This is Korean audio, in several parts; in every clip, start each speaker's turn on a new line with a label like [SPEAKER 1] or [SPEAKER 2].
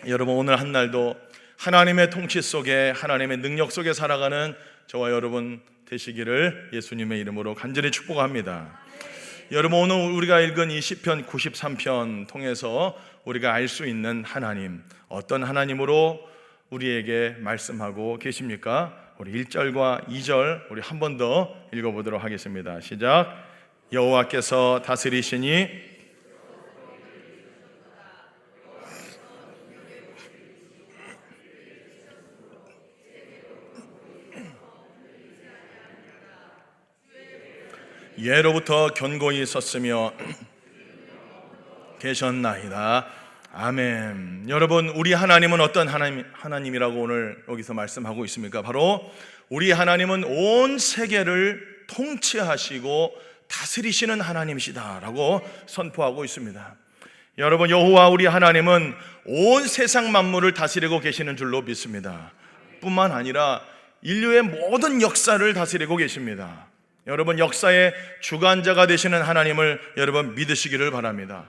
[SPEAKER 1] 여러분, 오늘 한 날도 하나님의 통치 속에, 하나님의 능력 속에 살아가는 저와 여러분 되시기를 예수님의 이름으로 간절히 축복합니다. 여러분, 오늘 우리가 읽은 이 시편 93편 통해서 우리가 알 수 있는 하나님, 어떤 하나님으로 우리에게 말씀하고 계십니까? 우리 1절과 2절 우리 한 번 더 읽어보도록 하겠습니다. 시작. 여호와께서 다스리시니 예로부터 견고히 섰으며 계셨나이다. 아멘. 여러분, 우리 하나님은 어떤 하나님이라고 오늘 여기서 말씀하고 있습니까? 바로 우리 하나님은 온 세계를 통치하시고 다스리시는 하나님이시다라고 선포하고 있습니다. 여러분, 여호와 우리 하나님은 온 세상 만물을 다스리고 계시는 줄로 믿습니다. 뿐만 아니라 인류의 모든 역사를 다스리고 계십니다. 여러분, 역사의 주관자가 되시는 하나님을 여러분 믿으시기를 바랍니다.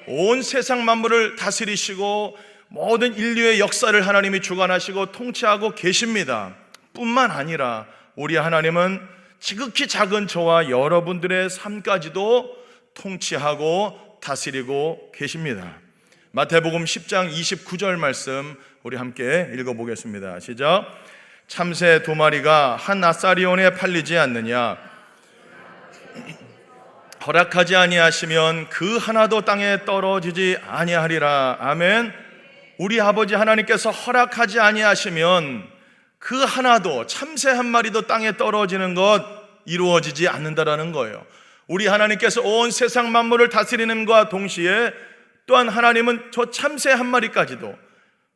[SPEAKER 1] 온 세상 만물을 다스리시고 모든 인류의 역사를 하나님이 주관하시고 통치하고 계십니다. 뿐만 아니라 우리 하나님은 지극히 작은 저와 여러분들의 삶까지도 통치하고 다스리고 계십니다. 마태복음 10장 29절 말씀 우리 함께 읽어보겠습니다. 시작. 참새 2마리가 한 아사리온에 팔리지 않느냐? 허락하지 아니하시면 그 하나도 땅에 떨어지지 아니하리라. 아멘. 우리 아버지 하나님께서 허락하지 아니하시면 그 하나도, 참새 한 마리도 땅에 떨어지는 것 이루어지지 않는다라는 거예요. 우리 하나님께서 온 세상 만물을 다스리는과 동시에 또한 하나님은 저 참새 한 마리까지도,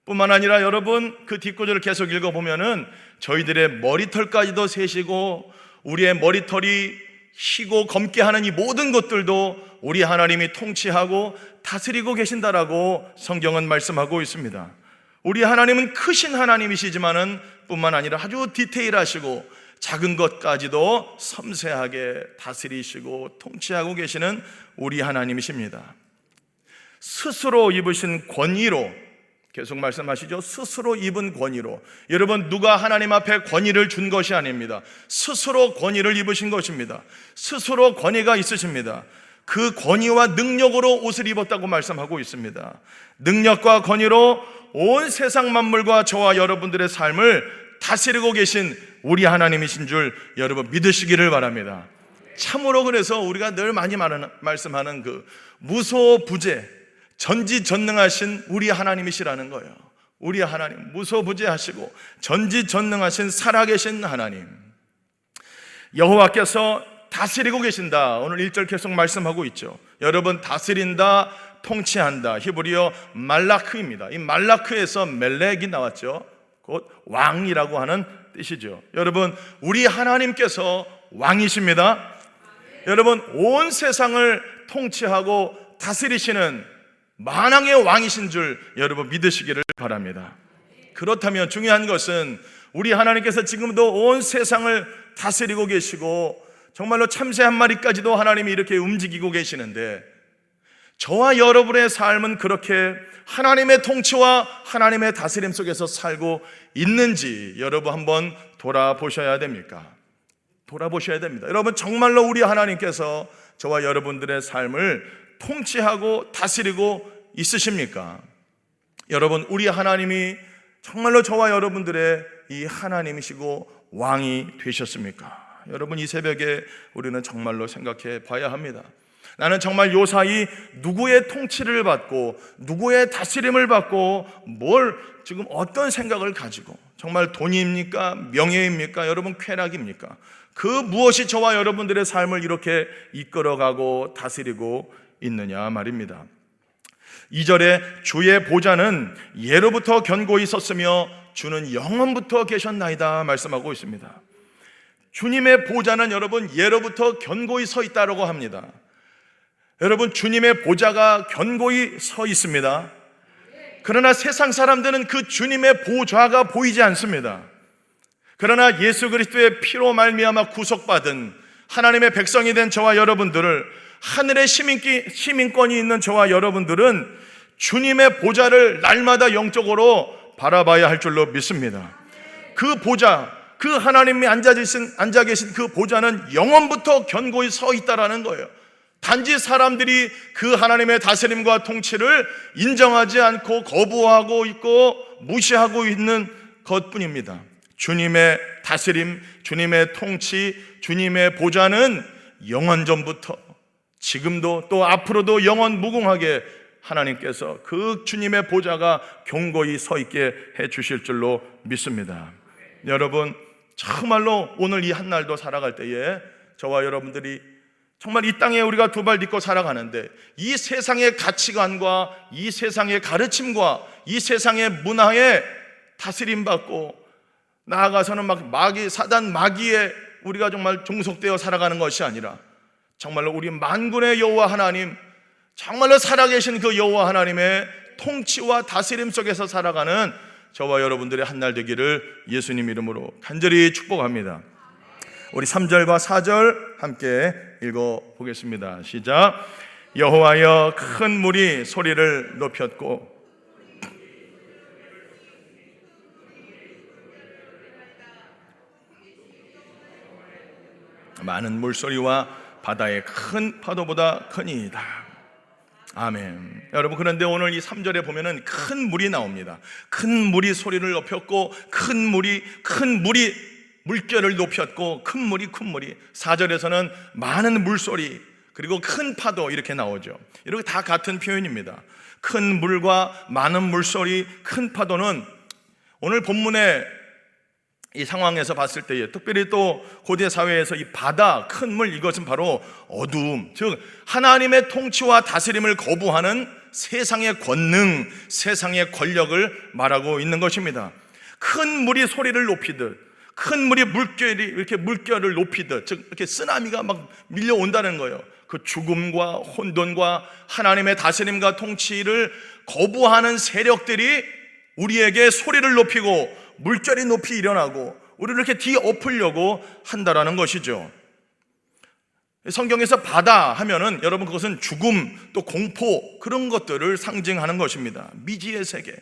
[SPEAKER 1] 뿐만 아니라 여러분 그 뒷구절을 계속 읽어보면은 저희들의 머리털까지도 세시고 우리의 머리털이 희고 검게 하는 이 모든 것들도 우리 하나님이 통치하고 다스리고 계신다라고 성경은 말씀하고 있습니다. 우리 하나님은 크신 하나님이시지만은 뿐만 아니라 아주 디테일하시고 작은 것까지도 섬세하게 다스리시고 통치하고 계시는 우리 하나님이십니다. 스스로 입으신 권위로, 계속 말씀하시죠. 스스로 입은 권위로. 여러분, 누가 하나님 앞에 권위를 준 것이 아닙니다. 스스로 권위를 입으신 것입니다. 스스로 권위가 있으십니다. 그 권위와 능력으로 옷을 입었다고 말씀하고 있습니다. 능력과 권위로 온 세상 만물과 저와 여러분들의 삶을 다스리고 계신 우리 하나님이신 줄 여러분 믿으시기를 바랍니다. 참으로 그래서 우리가 늘 많이 말씀하는 그 무소부재, 전지전능하신 우리 하나님이시라는 거예요. 우리 하나님, 무소부재하시고 전지전능하신 살아계신 하나님, 여호와께서 다스리고 계신다. 오늘 1절 계속 말씀하고 있죠. 여러분, 다스린다, 통치한다, 히브리어 말라크입니다. 이 말라크에서 멜렉이 나왔죠. 곧 왕이라고 하는 뜻이죠. 여러분, 우리 하나님께서 왕이십니다. 여러분, 온 세상을 통치하고 다스리시는 만왕의 왕이신 줄 여러분 믿으시기를 바랍니다. 그렇다면 중요한 것은 우리 하나님께서 지금도 온 세상을 다스리고 계시고 정말로 참새 한 마리까지도 하나님이 이렇게 움직이고 계시는데 저와 여러분의 삶은 그렇게 하나님의 통치와 하나님의 다스림 속에서 살고 있는지 여러분 한번 돌아보셔야 됩니까? 돌아보셔야 됩니다. 여러분, 정말로 우리 하나님께서 저와 여러분들의 삶을 통치하고 다스리고 있으십니까? 여러분, 우리 하나님이 정말로 저와 여러분들의 이 하나님이시고 왕이 되셨습니까? 여러분, 이 새벽에 우리는 정말로 생각해 봐야 합니다. 나는 정말 요 사이 누구의 통치를 받고 누구의 다스림을 받고 지금 어떤 생각을 가지고, 정말 돈입니까? 명예입니까? 여러분, 쾌락입니까? 그 무엇이 저와 여러분들의 삶을 이렇게 이끌어가고 다스리고 있느냐 말입니다. 2절에 주의 보좌는 예로부터 견고히 섰으며 주는 영원부터 계셨나이다 말씀하고 있습니다. 주님의 보좌는 여러분 예로부터 견고히 서 있다고 합니다. 여러분, 주님의 보좌가 견고히 서 있습니다. 그러나 세상 사람들은 그 주님의 보좌가 보이지 않습니다. 그러나 예수 그리스도의 피로 말미암아 구속받은 하나님의 백성이 된 저와 여러분들을, 하늘의 시민권이 있는 저와 여러분들은 주님의 보좌를 날마다 영적으로 바라봐야 할 줄로 믿습니다. 그 보좌, 그 하나님이 앉아 계신 그 보좌는 영원부터 견고히 서 있다라는 거예요. 단지 사람들이 그 하나님의 다스림과 통치를 인정하지 않고 거부하고 있고 무시하고 있는 것뿐입니다. 주님의 다스림, 주님의 통치, 주님의 보좌는 영원전부터 지금도 또 앞으로도 영원 무궁하게 하나님께서 그 주님의 보좌가 견고히 서 있게 해 주실 줄로 믿습니다. 여러분, 정말로 오늘 이 한날도 살아갈 때에 저와 여러분들이 정말 이 땅에 우리가 두 발 딛고 살아가는데 이 세상의 가치관과 이 세상의 가르침과 이 세상의 문화에 다스림받고 나아가서는 막 사단 마귀에 우리가 정말 종속되어 살아가는 것이 아니라 정말로 우리 만군의 여호와 하나님, 정말로 살아계신 그 여호와 하나님의 통치와 다스림 속에서 살아가는 저와 여러분들의 한날 되기를 예수님 이름으로 간절히 축복합니다. 우리 3절과 4절 함께 읽어보겠습니다. 시작. 여호와여, 큰 물이 소리를 높였고 많은 물소리와 바다의 큰 파도보다 크니이다. 아멘. 여러분, 그런데 오늘 이 3절에 보면은 큰 물이 나옵니다. 큰 물이 소리를 높였고 큰 물이 물결을 높였고 큰 물이 4절에서는 많은 물소리 그리고 큰 파도 이렇게 나오죠. 이렇게 다 같은 표현입니다. 큰 물과 많은 물소리, 큰 파도는 오늘 본문의 이 상황에서 봤을 때에 특별히 또 고대 사회에서 이 바다, 큰 물, 이것은 바로 어두움, 즉 하나님의 통치와 다스림을 거부하는 세상의 권능, 세상의 권력을 말하고 있는 것입니다. 큰 물이 소리를 높이듯, 큰 물이 물결을 높이듯, 즉 이렇게 쓰나미가 막 밀려온다는 거예요. 그 죽음과 혼돈과 하나님의 다스림과 통치를 거부하는 세력들이 우리에게 소리를 높이고 물결이 높이 일어나고 우리를 이렇게 뒤엎으려고 한다라는 것이죠. 성경에서 바다 하면은 여러분 그것은 죽음 또 공포 그런 것들을 상징하는 것입니다. 미지의 세계.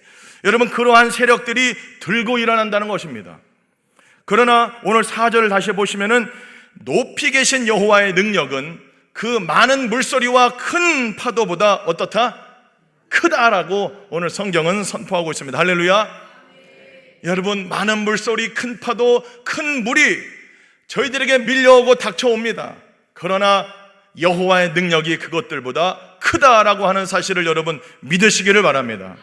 [SPEAKER 1] 여러분, 그러한 세력들이 들고 일어난다는 것입니다. 그러나 오늘 4절을 다시 보시면은 높이 계신 여호와의 능력은 그 많은 물소리와 큰 파도보다 어떻다? 크다라고 오늘 성경은 선포하고 있습니다. 할렐루야. 여러분, 많은 물소리, 큰 파도, 큰 물이 저희들에게 밀려오고 닥쳐옵니다. 그러나 여호와의 능력이 그것들보다 크다라고 하는 사실을 여러분 믿으시기를 바랍니다.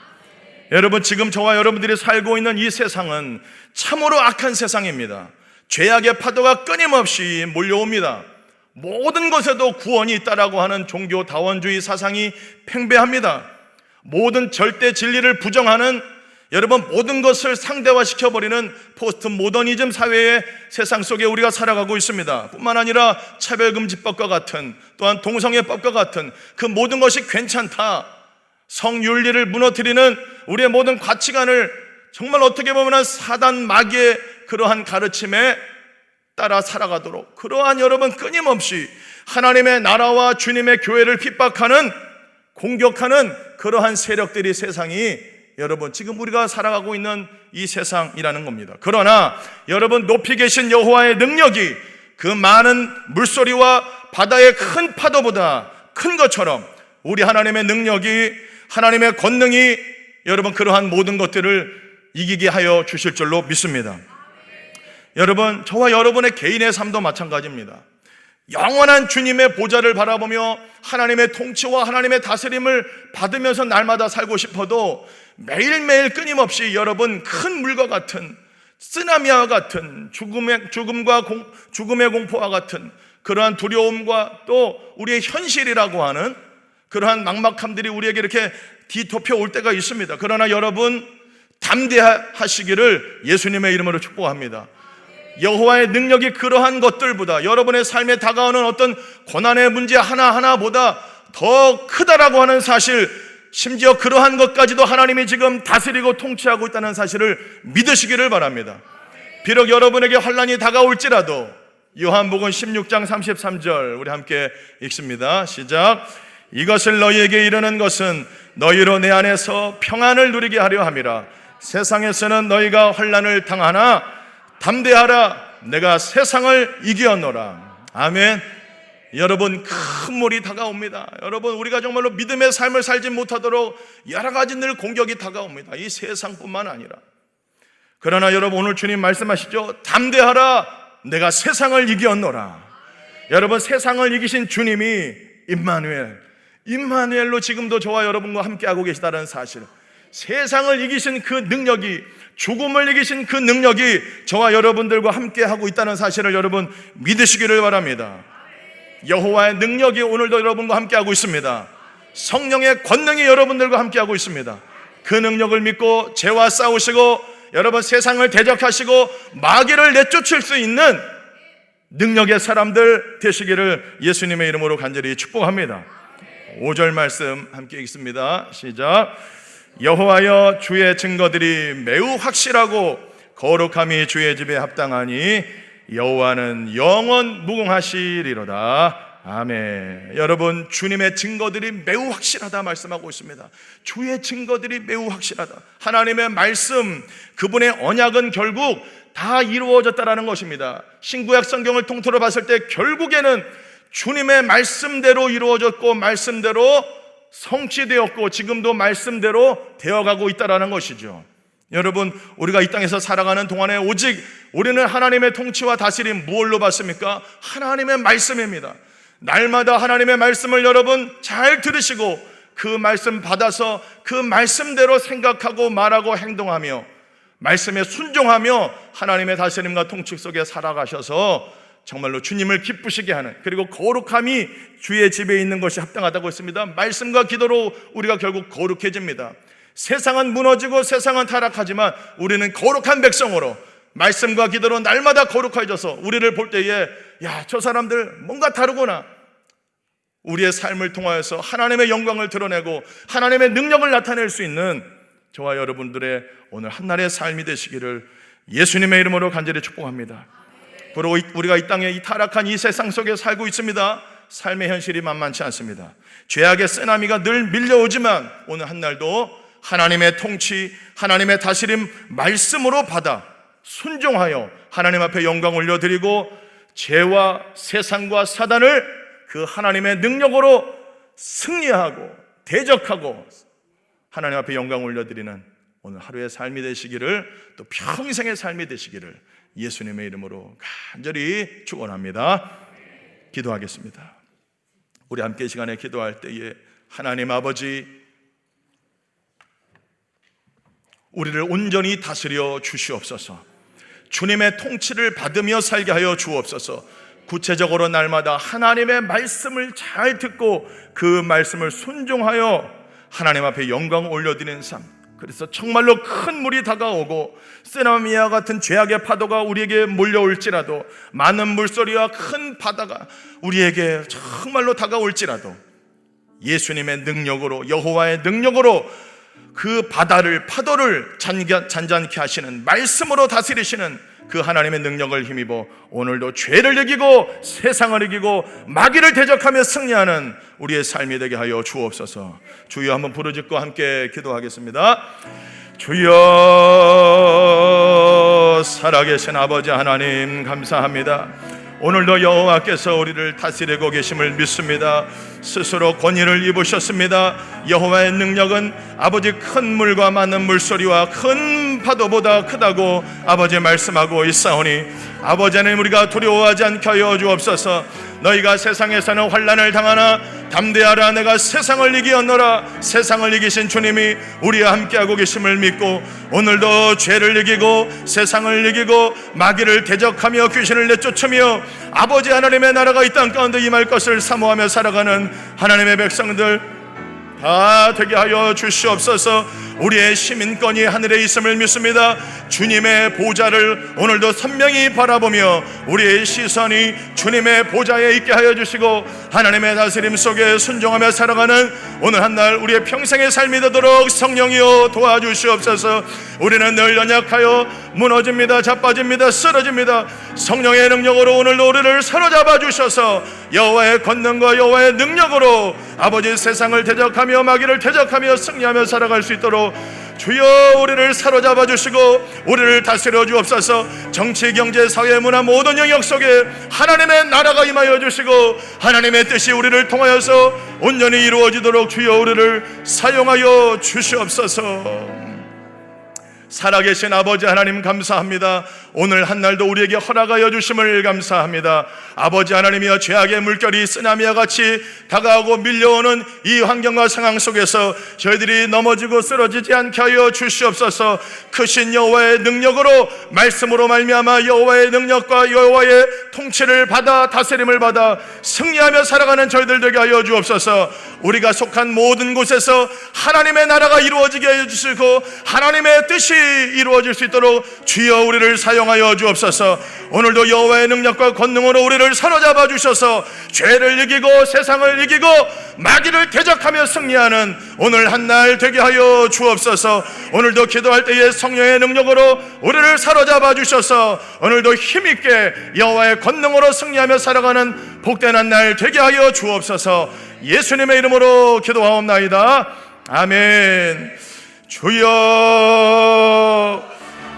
[SPEAKER 1] 여러분, 지금 저와 여러분들이 살고 있는 이 세상은 참으로 악한 세상입니다. 죄악의 파도가 끊임없이 몰려옵니다. 모든 것에도 구원이 있다라고 하는 종교 다원주의 사상이 팽배합니다. 모든 절대 진리를 부정하는, 여러분, 모든 것을 상대화시켜버리는 포스트 모더니즘 사회의 세상 속에 우리가 살아가고 있습니다. 뿐만 아니라 차별금지법과 같은, 또한 동성애법과 같은 그 모든 것이 괜찮다, 성윤리를 무너뜨리는 우리의 모든 가치관을 정말 어떻게 보면 사단 마귀의 그러한 가르침에 따라 살아가도록, 그러한 여러분 끊임없이 하나님의 나라와 주님의 교회를 핍박하는, 공격하는 그러한 세력들이 세상이 여러분 지금 우리가 살아가고 있는 이 세상이라는 겁니다. 그러나 여러분, 높이 계신 여호와의 능력이 그 많은 물소리와 바다의 큰 파도보다 큰 것처럼 우리 하나님의 능력이, 하나님의 권능이 여러분 그러한 모든 것들을 이기게 하여 주실 줄로 믿습니다. 여러분, 저와 여러분의 개인의 삶도 마찬가지입니다. 영원한 주님의 보좌를 바라보며 하나님의 통치와 하나님의 다스림을 받으면서 날마다 살고 싶어도 매일매일 끊임없이 여러분 큰 물과 같은, 쓰나미와 같은, 죽음의 공포와 같은 그러한 두려움과 또 우리의 현실이라고 하는 그러한 막막함들이 우리에게 이렇게 뒤덮여 올 때가 있습니다. 그러나 여러분 담대하시기를 예수님의 이름으로 축복합니다. 여호와의 능력이 그러한 것들보다, 여러분의 삶에 다가오는 어떤 고난의 문제 하나하나보다 더 크다라고 하는 사실, 심지어 그러한 것까지도 하나님이 지금 다스리고 통치하고 있다는 사실을 믿으시기를 바랍니다. 비록 여러분에게 환난이 다가올지라도 요한복음 16장 33절 우리 함께 읽습니다. 시작. 이것을 너희에게 이르는 것은 너희로 내 안에서 평안을 누리게 하려 함이라. 세상에서는 너희가 환난을 당하나 담대하라, 내가 세상을 이기었노라. 아멘. 여러분, 큰 물이 다가옵니다. 여러분, 우리가 정말로 믿음의 삶을 살지 못하도록 여러 가지 늘 공격이 다가옵니다. 이 세상뿐만 아니라. 그러나 여러분, 오늘 주님 말씀하시죠. 담대하라, 내가 세상을 이기었노라. 여러분, 세상을 이기신 주님이 임마누엘로 지금도 저와 여러분과 함께하고 계시다는 사실, 세상을 이기신 그 능력이, 죽음을 이기신 그 능력이 저와 여러분들과 함께하고 있다는 사실을 여러분 믿으시기를 바랍니다. 여호와의 능력이 오늘도 여러분과 함께하고 있습니다. 성령의 권능이 여러분들과 함께하고 있습니다. 그 능력을 믿고 죄와 싸우시고 여러분 세상을 대적하시고 마귀를 내쫓을 수 있는 능력의 사람들 되시기를 예수님의 이름으로 간절히 축복합니다. 5절 말씀 함께 읽습니다. 시작. 여호와여, 주의 증거들이 매우 확실하고 거룩함이 주의 집에 합당하니 여호와는 영원 무궁하시리로다. 아멘. 여러분, 주님의 증거들이 매우 확실하다 말씀하고 있습니다. 주의 증거들이 매우 확실하다. 하나님의 말씀, 그분의 언약은 결국 다 이루어졌다라는 것입니다. 신구약 성경을 통틀어 봤을 때 결국에는 주님의 말씀대로 이루어졌고 말씀대로 성취되었고 지금도 말씀대로 되어가고 있다라는 것이죠. 여러분, 우리가 이 땅에서 살아가는 동안에 오직 우리는 하나님의 통치와 다스림 무엇로 받습니까? 하나님의 말씀입니다. 날마다 하나님의 말씀을 여러분 잘 들으시고 그 말씀 받아서 그 말씀대로 생각하고 말하고 행동하며 말씀에 순종하며 하나님의 다스림과 통치 속에 살아가셔서 정말로 주님을 기쁘시게 하는, 그리고 거룩함이 주의 집에 있는 것이 합당하다고 했습니다. 말씀과 기도로 우리가 결국 거룩해집니다. 세상은 무너지고 세상은 타락하지만 우리는 거룩한 백성으로 말씀과 기도로 날마다 거룩해져서 우리를 볼 때에 야, 저 사람들 뭔가 다르구나, 우리의 삶을 통하여서 하나님의 영광을 드러내고 하나님의 능력을 나타낼 수 있는 저와 여러분들의 오늘 한날의 삶이 되시기를 예수님의 이름으로 간절히 축복합니다. 그리고 우리가 이 땅에 이 타락한 이 세상 속에 살고 있습니다. 삶의 현실이 만만치 않습니다. 죄악의 쓰나미가 늘 밀려오지만 오늘 한날도 하나님의 통치, 하나님의 다스림 말씀으로 받아 순종하여 하나님 앞에 영광 올려드리고 죄와 세상과 사단을 그 하나님의 능력으로 승리하고 대적하고 하나님 앞에 영광 올려드리는 오늘 하루의 삶이 되시기를, 또 평생의 삶이 되시기를 예수님의 이름으로 간절히 축원합니다. 기도하겠습니다. 우리 함께 이 시간에 기도할 때에 하나님 아버지, 우리를 온전히 다스려 주시옵소서. 주님의 통치를 받으며 살게 하여 주옵소서. 구체적으로 날마다 하나님의 말씀을 잘 듣고 그 말씀을 순종하여 하나님 앞에 영광 올려드리는 삶, 그래서 정말로 큰 물이 다가오고 쓰나미와 같은 죄악의 파도가 우리에게 몰려올지라도, 많은 물소리와 큰 바다가 우리에게 정말로 다가올지라도 예수님의 능력으로, 여호와의 능력으로 그 바다를, 파도를 잔잔케 하시는 말씀으로 다스리시는 그 하나님의 능력을 힘입어 오늘도 죄를 이기고 세상을 이기고 마귀를 대적하며 승리하는 우리의 삶이 되게 하여 주옵소서. 주여 한번 부르짖고 함께 기도하겠습니다. 주여, 살아계신 아버지 하나님 감사합니다. 오늘도 여호와께서 우리를 다스리고 계심을 믿습니다. 스스로 권위를 입으셨습니다. 여호와의 능력은 아버지 큰 물과 많은 물소리와 큰 파도보다 크다고 아버지 말씀하고 있사오니 아버지 하나님, 우리가 두려워하지 않게 하여 주옵소서. 너희가 세상에서는 환난을 당하나 담대하라, 내가 세상을 이기었노라. 세상을 이기신 주님이 우리와 함께하고 계심을 믿고 오늘도 죄를 이기고 세상을 이기고 마귀를 대적하며 귀신을 내쫓으며 아버지 하나님의 나라가 이 땅 가운데 임할 것을 사모하며 살아가는 하나님의 백성들 다 되게 하여 주시옵소서. 우리의 시민권이 하늘에 있음을 믿습니다. 주님의 보좌를 오늘도 선명히 바라보며 우리의 시선이 주님의 보좌에 있게 하여 주시고 하나님의 다스림 속에 순종하며 살아가는 오늘 한날 우리의 평생의 삶이 되도록 성령이여 도와주시옵소서. 우리는 늘 연약하여 무너집니다. 자빠집니다. 쓰러집니다. 성령의 능력으로 오늘도 우리를 사로잡아 주셔서 여호와의 권능과 여호와의 능력으로 아버지 세상을 대적하며 마귀를 대적하며 승리하며 살아갈 수 있도록 주여 우리를 사로잡아 주시고 우리를 다스려 주옵소서. 정치, 경제, 사회, 문화 모든 영역 속에 하나님의 나라가 임하여 주시고 하나님의 뜻이 우리를 통하여서 온전히 이루어지도록 주여 우리를 사용하여 주시옵소서. 살아계신 아버지 하나님 감사합니다. 오늘 한날도 우리에게 허락하여 주심을 감사합니다. 아버지 하나님이여, 죄악의 물결이 쓰나미와 같이 다가오고 밀려오는 이 환경과 상황 속에서 저희들이 넘어지고 쓰러지지 않게 하여 주시옵소서. 크신 여호와의 능력으로, 말씀으로 말미암아 여호와의 능력과 여호와의 통치를 받아 다스림을 받아 승리하며 살아가는 저희들 되게 하여 주옵소서. 우리가 속한 모든 곳에서 하나님의 나라가 이루어지게 하여 주시고 하나님의 뜻이 이루어질 수 있도록 주여 우리를 사용하여 주옵소서. 오늘도 여호와의 능력과 권능으로 우리를 사로잡아 주셔서 죄를 이기고 세상을 이기고 마귀를 대적하며 승리하는 오늘 한날 되게 하여 주옵소서. 오늘도 기도할 때에 성령의 능력으로 우리를 사로잡아 주셔서 오늘도 힘있게 여호와의 권능으로 승리하며 살아가는 복된 한날 되게 하여 주옵소서. 예수님의 이름으로 기도하옵나이다. 아멘. 주여,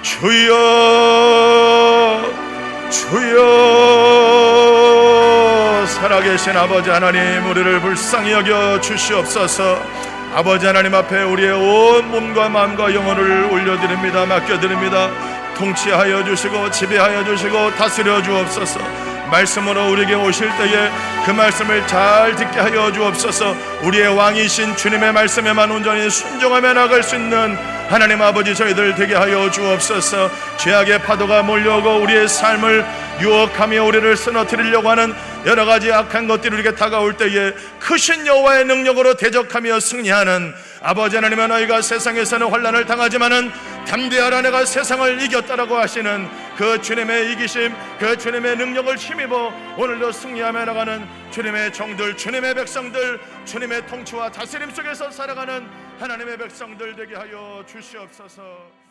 [SPEAKER 1] 주여, 주여. 살아계신 아버지 하나님, 우리를 불쌍히 여겨 주시옵소서. 아버지 하나님 앞에 우리의 온 몸과 마음과 영혼을 올려드립니다. 맡겨드립니다. 통치하여 주시고 지배하여 주시고 다스려 주옵소서. 말씀으로 우리에게 오실 때에 그 말씀을 잘 듣게 하여 주옵소서. 우리의 왕이신 주님의 말씀에만 온전히 순종하며 나갈 수 있는 하나님 아버지 저희들 되게 하여 주옵소서. 죄악의 파도가 몰려오고 우리의 삶을 유혹하며 우리를 쓰러뜨리려고 하는 여러 가지 악한 것들이 우리에게 다가올 때에 크신 여호와의 능력으로 대적하며 승리하는 아버지 하나님의, 너희가 세상에서는 환난을 당하지만은 담대하라, 내가 세상을 이겼다라고 하시는 그 주님의 이기심, 그 주님의 능력을 힘입어 오늘도 승리하며 나가는 주님의 종들, 주님의 백성들, 주님의 통치와 다스림 속에서 살아가는 하나님의 백성들 되게 하여 주시옵소서.